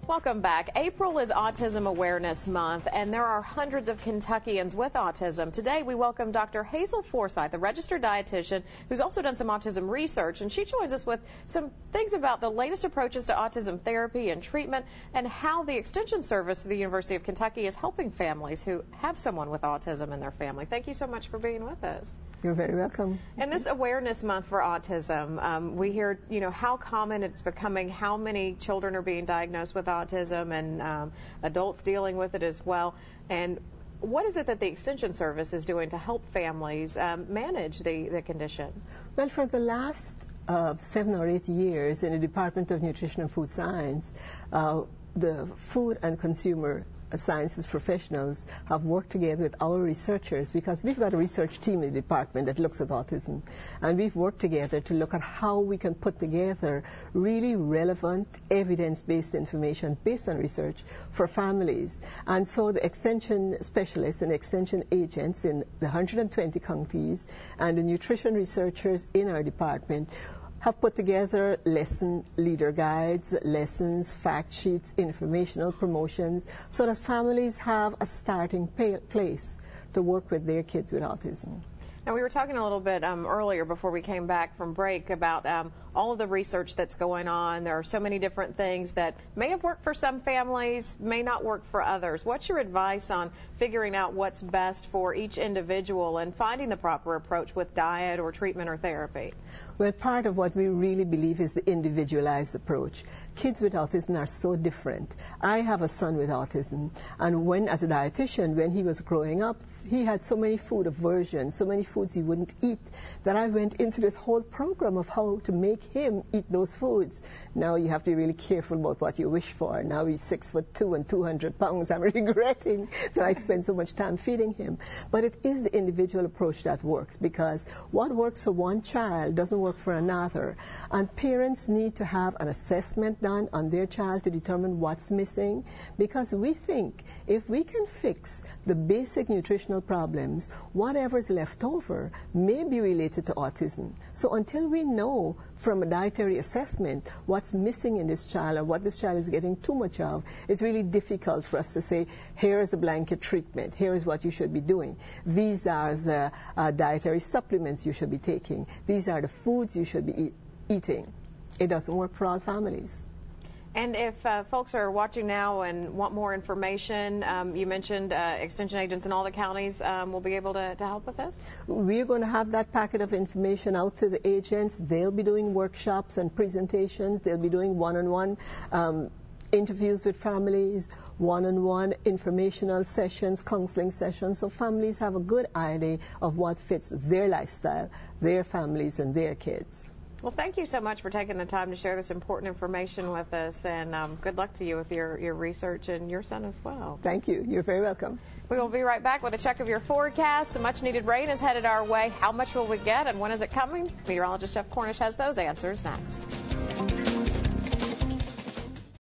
Welcome back. April is Autism Awareness Month, and there are hundreds of Kentuckians with autism. Today, we welcome Dr. Hazel Forsyth, a registered dietitian who's also done some autism research, and she joins us with some things about the latest approaches to autism therapy and treatment and how the Extension Service of the University of Kentucky is helping families who have someone with autism in their family. Thank you so much for being with us. You're very welcome. And this Awareness Month for Autism, we hear, how common it's becoming, how many children are being diagnosed with autism and adults dealing with it as well. And what is it that the Extension Service is doing to help families manage the condition? Well, for the last 7 or 8 years in the Department of Nutrition and Food Science, the Food and Consumer Sciences professionals have worked together with our researchers, because we've got a research team in the department that looks at autism, and we've worked together to look at how we can put together really relevant evidence-based information based on research for families. And so the extension specialists and extension agents in the 120 counties and the nutrition researchers in our department have put together lesson leader guides, lessons, fact sheets, informational promotions, so that families have a starting place to work with their kids with autism. Now, we were talking a little bit earlier before we came back from break about all of the research that's going on. There are so many different things that may have worked for some families, may not work for others. What's your advice on figuring out what's best for each individual and finding the proper approach with diet or treatment or therapy? Well, part of what we really believe is the individualized approach. Kids with autism are so different. I have a son with autism, and as a dietitian, when he was growing up, he had so many food aversions, so many foods he wouldn't eat, that I went into this whole program of how to make him eat those foods. Now you have to be really careful about what you wish for. Now he's 6'2" and 200 pounds. I'm regretting that I spent so much time feeding him. But it is the individual approach that works, because what works for one child doesn't work for another. And parents need to have an assessment done on their child to determine what's missing, because we think if we can fix the basic nutritional problems, whatever's left over may be related to autism. So until we know from a dietary assessment what's missing in this child or what this child is getting too much of, it's really difficult for us to say, here is a blanket treatment, here is what you should be doing. These are the dietary supplements you should be taking. These are the foods you should be eating. It doesn't work for all families. And if folks are watching now and want more information, you mentioned extension agents in all the counties will be able to help with this? We're going to have that packet of information out to the agents. They'll be doing workshops and presentations. They'll be doing one-on-one interviews with families, one-on-one informational sessions, counseling sessions, so families have a good idea of what fits their lifestyle, their families, and their kids. Well, thank you so much for taking the time to share this important information with us, and good luck to you with your research and your son as well. Thank you. You're very welcome. We will be right back with a check of your forecast. Some much-needed rain is headed our way. How much will we get, and when is it coming? Meteorologist Jeff Cornish has those answers next.